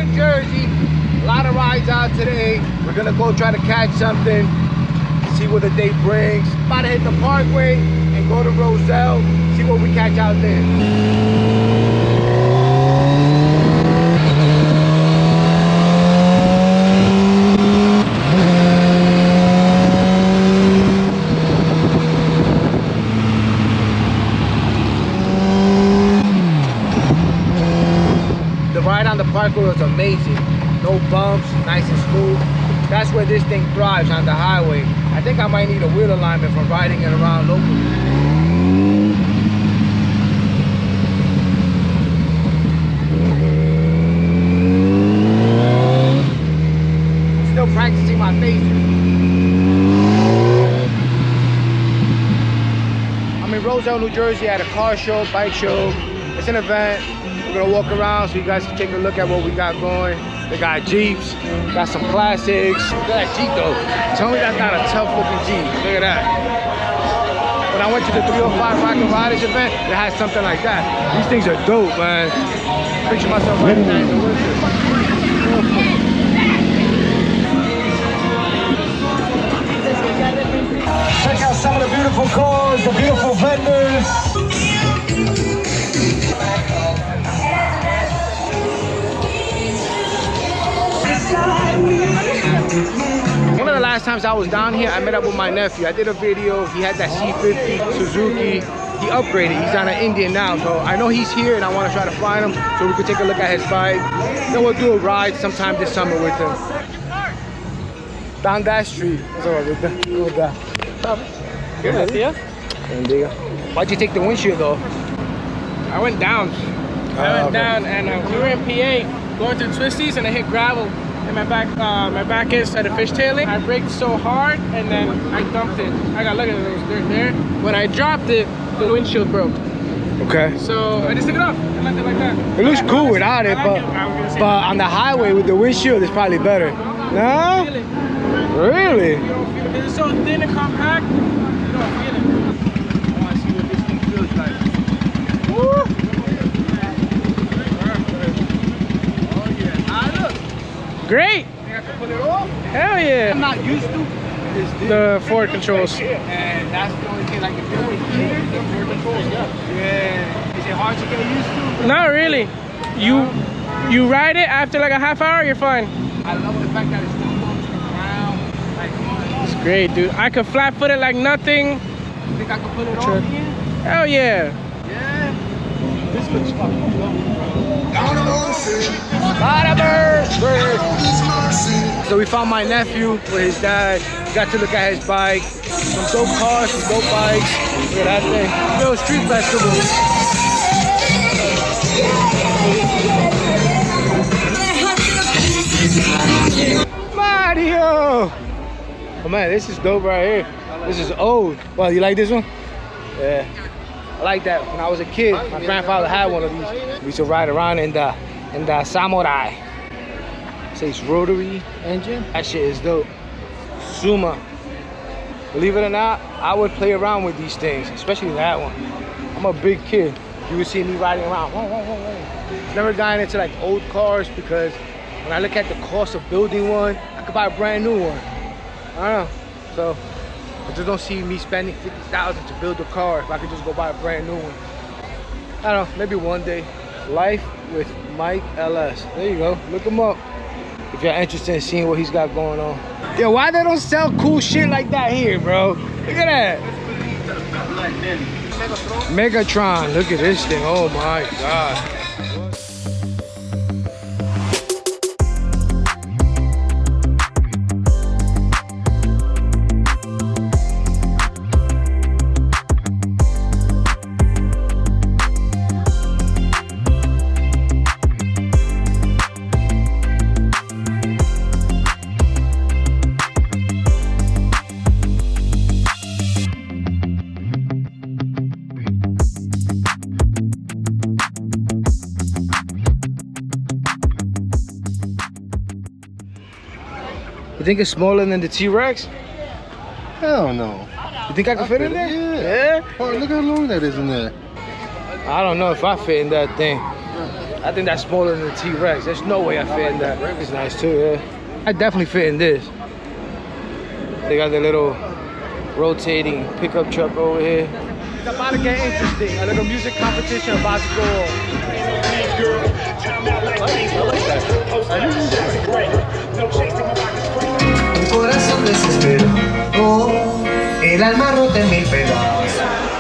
in Jersey. A lot of rides out today. We're gonna go try to catch something, see what the day brings. About to hit the Parkway and go to Roselle, see what we catch out there. The ride on the Parkway was amazing. No bumps, nice and smooth. That's where this thing thrives, on the highway. I think I might need a wheel alignment from riding it around locally. Still practicing my phases. I'm in Roselle, New Jersey at a car show, bike show. It's an event. We're gonna walk around so you guys can take a look at what we got going. They got Jeeps, got some classics. Look at that Jeep though. Tell me that's not a tough looking Jeep. Look at that. When I went to the 305 Rock and Riders event, they had something like that. These things are dope, man. Picture myself riding that in the winter. Check out some of the beautiful cars, the beautiful vendors. One of the last times I was down here, I met up with my nephew. I did a video. He had that C50 Suzuki. He upgraded. He's on an Indian now, so I know he's here and I want to try to find him so we can take a look at his bike. Then we'll do a ride sometime this summer with him. Down that street. What's up with that? Why'd you take the windshield though? I went down. I went down and we were in PA going through twisties and I hit gravel and my back end started fishtailing. I braked so hard and then I dumped it. I got, look at those dirt there. When I dropped it, the windshield broke. Okay. So I just took it off and left it like that. It looks cool without it, but on the highway with the windshield, it's probably better. No? Really? You don't feel it. It's so thin and compact, you don't feel it. I want to see what this thing feels like. Woo! Great! You have to put it off? Hell yeah! I'm not used to the forward controls. And that's the only thing, like the forward controls, yeah. Is it hard to get used to? Not really. You ride it after like a half hour, you're fine. I love the fact that it's still going to the ground. Like, it's great, dude. I could flat foot it like nothing. You think I could put it on here? Hell yeah. Yeah. This looks fucking dope, bro. So we found my nephew with his dad. We got to look at his bike. Some dope cars, some dope bikes. Look at that thing. Little street festival. Mario! Oh man, this is dope right here. This is old. Well, you like this one? Yeah. I like that. When I was a kid, my grandfather had one of these. We used to ride around in the Samurai. It says rotary engine. That shit is dope. Suma. Believe it or not, I would play around with these things, especially that one. I'm a big kid. You would see me riding around. Never gotten into like old cars because when I look at the cost of building one, I could buy a brand new one. I don't know. So I just don't see me spending $50,000 to build a car if I could just go buy a brand new one. I don't know, maybe one day. Life with Mike LS. There you go, look him up if you're interested in seeing what he's got going on. Yo, why they don't sell cool shit like that here, bro? Look at that. Megatron, look at this thing, oh my God. You think it's smaller than the T-Rex? Hell no. You think I can fit in there? Yeah. Oh, look how long that is in there. I don't know if I fit in that thing. I think that's smaller than the T-Rex. There's no way I fit in that. It's nice too, yeah. I definitely fit in this. They got the little rotating pickup truck over here. It's about to get interesting. A little music competition about to go on. Un corazón desesperado, el alma rota en mil pedazos.